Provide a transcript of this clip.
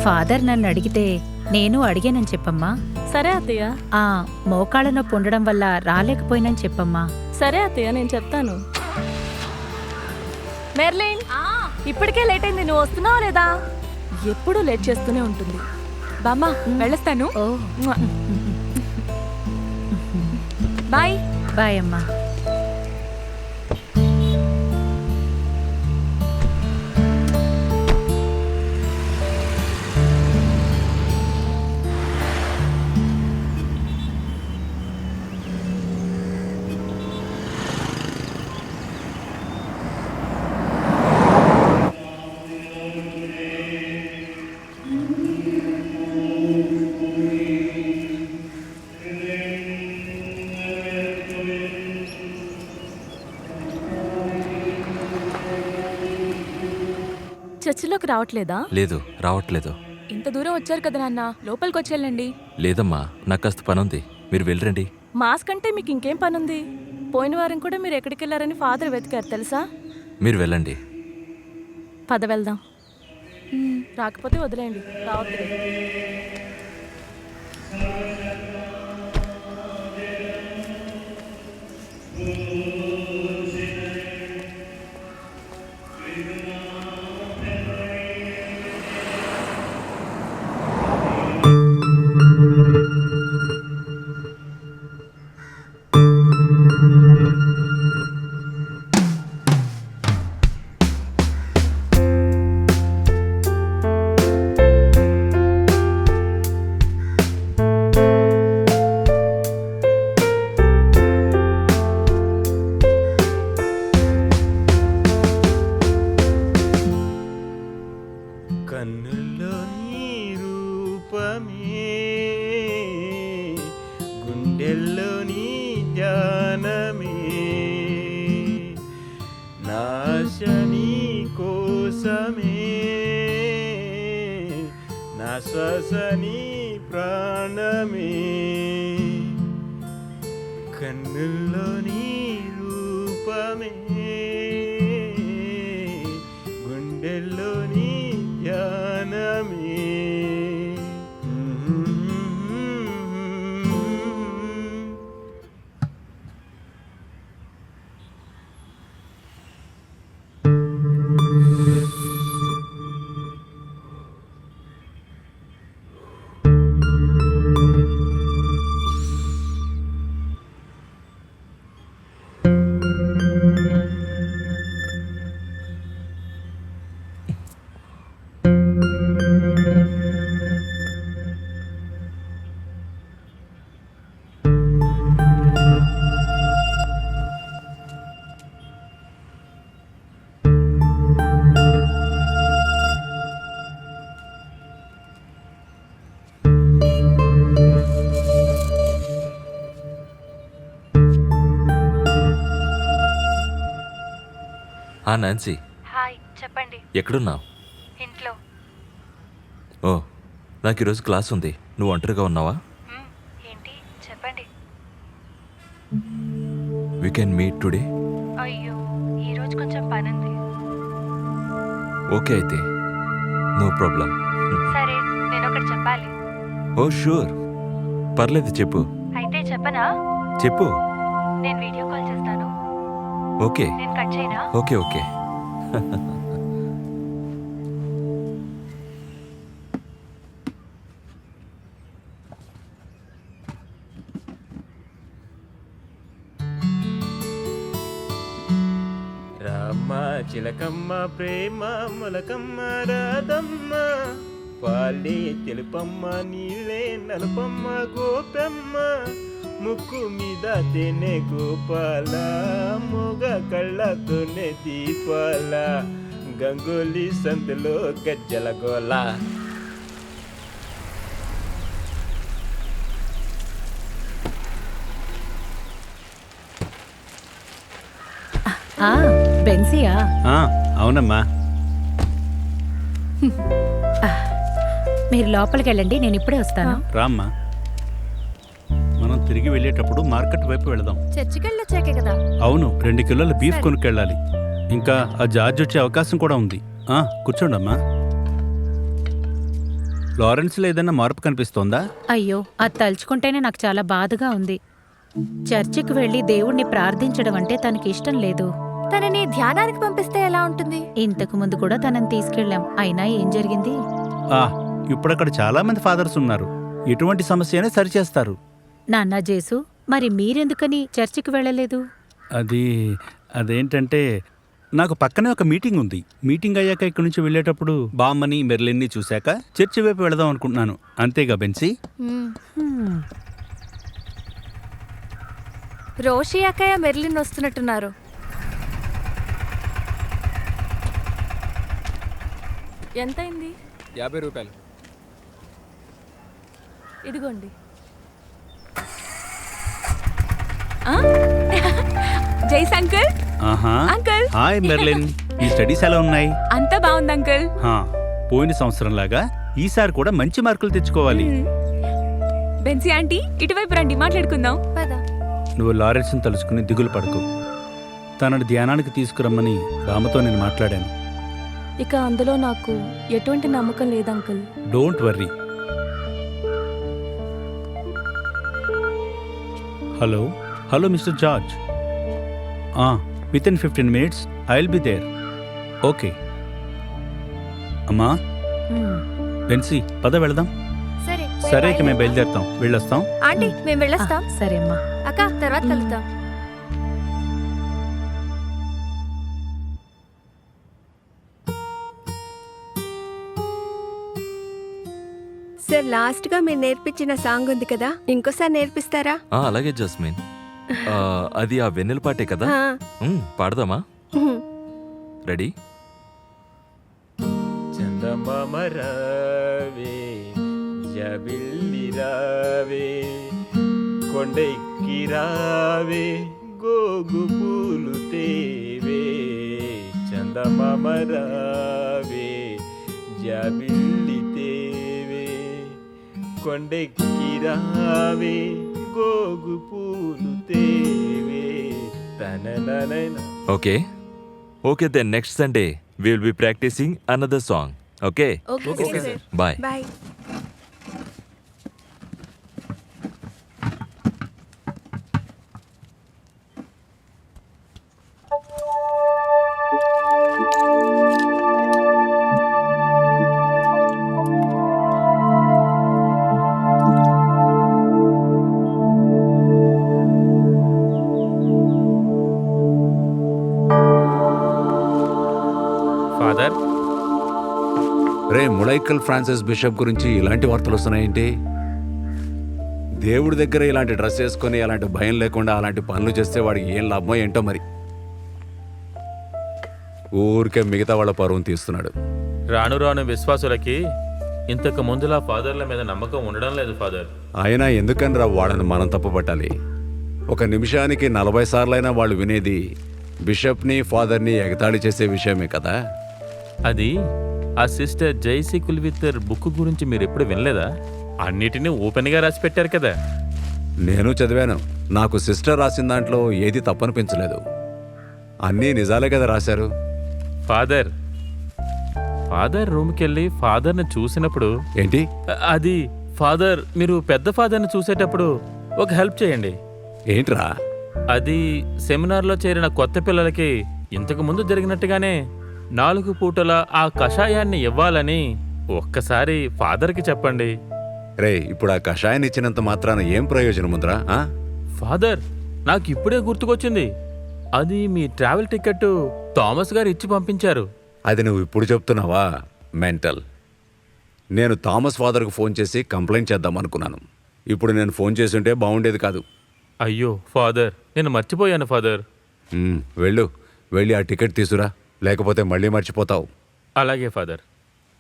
Father నన్ను అడిగితే నేను అడిగానని చెప్పమ్మా. సరే అత్తయ్య. మోకాళ్ళ నొప్పి ఉండడం వల్ల రాలేకపోయినని చెప్పమ్మా. సరే అత్తయ్య, నేను చెప్తాను. మెర్లిన్, ఇప్పటికే లేట్ అయింది, నువ్వు వస్తున్నావా లేదా? ఎప్పుడూ లేట్ చేస్తూనే ఉంటుంది. బామ్మ, వెళ్ళొస్తాను. బాయ్. బాయ్ అమ్మా. చర్చిలోకి రావట్లేదా? లేదు, రావట్లేదు. ఇంత దూరం వచ్చారు కదా నాన్న, లోపలికి వచ్చేళ్ళండి. లేదమ్మా, నాకు కాస్త పనుంది, మీరు వెళ్ళరండి. మాస్క్ అంటే మీకు ఇంకేం పనుంది? పోయిన వారం కూడా మీరు ఎక్కడికి వెళ్ళారని ఫాదర్ వెతికారు తెలుసా? మీరు వెళ్ళండి. పద వెళ్దాం. రాకపోతే వదిలేయండి, రావద్దు. కన్నుల్లో నీ రూపమే, గుండెల్లో నీ ధ్యానమే, నాశ నీ కోసమే, నా శ్వాస నీ ప్రాణమే. కన్నుల్లో నీ రూపమే, గుండెల్లో నీ ధ్యానమే. Nancy, hi. చెప్పండి. ఎక్కడున్నావు? ఇంట్లో. ఓ, నాకు ఈరోజు క్లాస్ ఉంది, నువ్వు ఒంటరిగా ఉన్నావా? ఏంటి చెప్పండి. We can meet today. అయ్యో, ఈరోజు కొంచెం పనుంది. ఓకే అయితే, నో ప్రాబ్లం. సరే, నేను ఒకటి చెప్పాలి. ఓ షూర్, పర్లేదు చెప్పు. అయితే చెప్పనా? చెప్పు. నేను వీడియో కాల్ చేస్తాను. ఓకే. నేను కట్ చేయనా? Okay okay. రామ చిలకమ్మ ప్రేమ మొలకమ్మ రాధమ్మ, పాలే తెలుపమ్మ నీళ్ళే నలుపమ్మ గోపమ్మ, ముక్కు మీద తేనె గోపాల, మొగ కళ్ళతోనే దీపాల, గంగోలి సందులో గజ్జల గోల. బెన్సియా? అవునమ్మా. మీరు లోపలికి వెళ్ళండి, నేను ఇప్పుడే వస్తాను. రామ్మా, మనం తిరిగి వెళ్ళేటప్పుడు మార్కెట్ వైపు వెళదాం. చర్చికి వెళ్ళొచ్చాకే కదా. అవును, 2 కిలోల బీఫ్ కొనుక్కెళ్ళాలి. ఇంకా ఆ జార్జ్ వచ్చే అవకాశం కూడా ఉంది. కూర్చోండమ్మా. లారెన్స్లో ఏదైనా మార్పు కనిపిస్తోందా? అయ్యో అది తలుచుకుంటేనే నాకు చాలా బాధగా ఉంది. చర్చికి వెళ్లి దేవుణ్ణి ప్రార్థించడం అంటే తనకి ఇష్టం లేదు. తనని ధ్యానానికి పంపిస్తే ఎలా ఉంటుంది? ఇంతకు ముందు కూడా తనని తీసుకెళ్ళాం, అయినా ఏం జరిగింది? ఇప్పుడు అక్కడ చాలా మంది ఫాదర్స్ ఉన్నారు. ఎటువంటి సమస్యనే సరిచేస్తారు. నాన్నా జేసు, మరి మీరెందుకని చర్చికి వెళ్ళలేదు? అదేంటంటే నాకు పక్కనే ఒక మీటింగ్ ఉంది. మీటింగ్ అయ్యాక ఇక్కడి నుంచి వెళ్ళేటప్పుడు బామ్మని మెర్లిన్ని చూశాక చర్చి వైపు వెళదాం అనుకుంటున్నాను. అంతేగా బెన్సీ? హ్మ్. రోషి అక్కయ్య మెర్లిన్ వస్తున్నట్టున్నారు. ఎంతైంది? 50 రూపాయలు. ఇదిగోండి. జైస్ అంకుల్. ఆహా. అంకుల్. హాయ్ మెర్లిన్, ఈ స్టడీస్ ఎలా ఉన్నాయి? అంతా బాగుంది అంకుల్. పోయిన సంవత్సరం లాగా ఈసారి కూడా మంచి మార్కులు తెచ్చుకోవాలి. బెన్సీ ఆంటీ ఇటువైపు రండి, మాట్లాడుకుందాం. పద. నువ్వు లారెన్స్ని తలుచుకుని దిగులు పడకు. తనని ధ్యానానికి తీసుకురమ్మని బామ్మతో నేను మాట్లాడాను. ఇక అందులో నాకు ఎటువంటి నమ్మకం లేదు uncle. Don't worry. Hello mister George. Within 15 minutes I will be there. Okay అమ్మా. బెన్సీ పద వెళదాం. సరే ఇక మేము బయలుదేరుతాం, వెళ్ళొస్తాం. ఆంటీ మేము వెళ్ళొస్తాం. సరే అమ్మా. అక్క తర్వాత కలుద్దాం. సార్ లాస్ట్ గా మీరు నేర్పించిన సాంగ్ ఉంది కదా, ఇంకోసారి నేర్పిస్తారా? అలాగే జస్మిన్. అది ఆ వెన్నెల పాటే కదా? ఆ. పాడదామా? రెడీ? చందమామ రావే జబిల్లి రావే కొండెక్కి రావే గోగు పూలు తేవే. చందమామ రావే జబిల్లి తేవే కొండెక్కి రావే గోగు పూలు తేవే తనననన. Okay then next Sunday we will be practicing another song. Okay? Okay sir. Bye. Bye. Father, రే ములైకల్ ఫ్రాన్సిస్ బిషప్ గురించి ఇలాంటి వార్తలు వస్తున్నాయేంటి? దేవుడి దగ్గర ఇలాంటి డ్రెస్ వేసుకొని అలాంటి భయం లేకుండా అలాంటి పనులు చేస్తే వాడికి ఏం లాభమో ఏంటో మరి. ఊరికే మిగతా వాళ్ళ పరువును తీస్తున్నాడు. రాను రాను విశ్వాసులకి ఇంతకు ముందులా ఫాదర్ల మీద నమ్మకం ఉండడం లేదు ఫాదర్. అయినా ఎందుకని వాళ్ళని మనం తప్పుపట్టాలి? ఒక నిమిషానికి 40 సార్లైనా వాళ్ళు వినేది బిషప్ని ఫాదర్ని ఎగతాళి చేసే విషయమే కదా. అది ఆ సిస్టర్ జైసీ కుల్విత్తర్ బుక్ గురించి మీరు ఎప్పుడు వినలేదా? అన్నిటినీ ఓపెన్గా రాసి పెట్టారు కదా. నేను చదివాను. నాకు సిస్టర్ రాసిన దాంట్లో ఏది తప్పనిపించలేదు. అన్నీ నిజాలే కదా రాశారు. ఫాదర్ రూమ్కి వెళ్ళి ఫాదర్ని చూసినప్పుడు ఏంటి అది ఫాదర్, మీరు పెద్ద ఫాదర్ని చూసేటప్పుడు ఒక హెల్ప్ చేయండి. ఏంట్రా? అది సెమినార్లో చేరిన కొత్త పిల్లలకి ఇంతకు ముందు జరిగినట్టుగానే 4 పూటల ఆ కషాయాన్ని ఇవ్వాలని ఒక్కసారి ఫాదర్కి చెప్పండి. రే, ఇప్పుడు ఆ కషాయాన్ని ఇచ్చినంత మాత్రాన ఏం ప్రయోజనం ఉందిరా? ఫాదర్, నాకు ఇప్పుడే గుర్తుకొచ్చింది. అది మీ ట్రావెల్ టికెట్ థామస్ గారు ఇచ్చి పంపించారు. అది నువ్వు ఇప్పుడు చెప్తున్నావా? మెంటల్. నేను థామస్ ఫాదర్కు ఫోన్ చేసి కంప్లైంట్ చేద్దాం అనుకున్నాను. ఇప్పుడు నేను ఫోన్ చేసి ఉంటే బాగుండేది కాదు. అయ్యో ఫాదర్, నేను మర్చిపోయాను ఫాదర్. వెళ్ళి ఆ టికెట్ తీసురా, లేకపోతే మళ్ళీ మర్చిపోతావు. అలాగే ఫాదర్.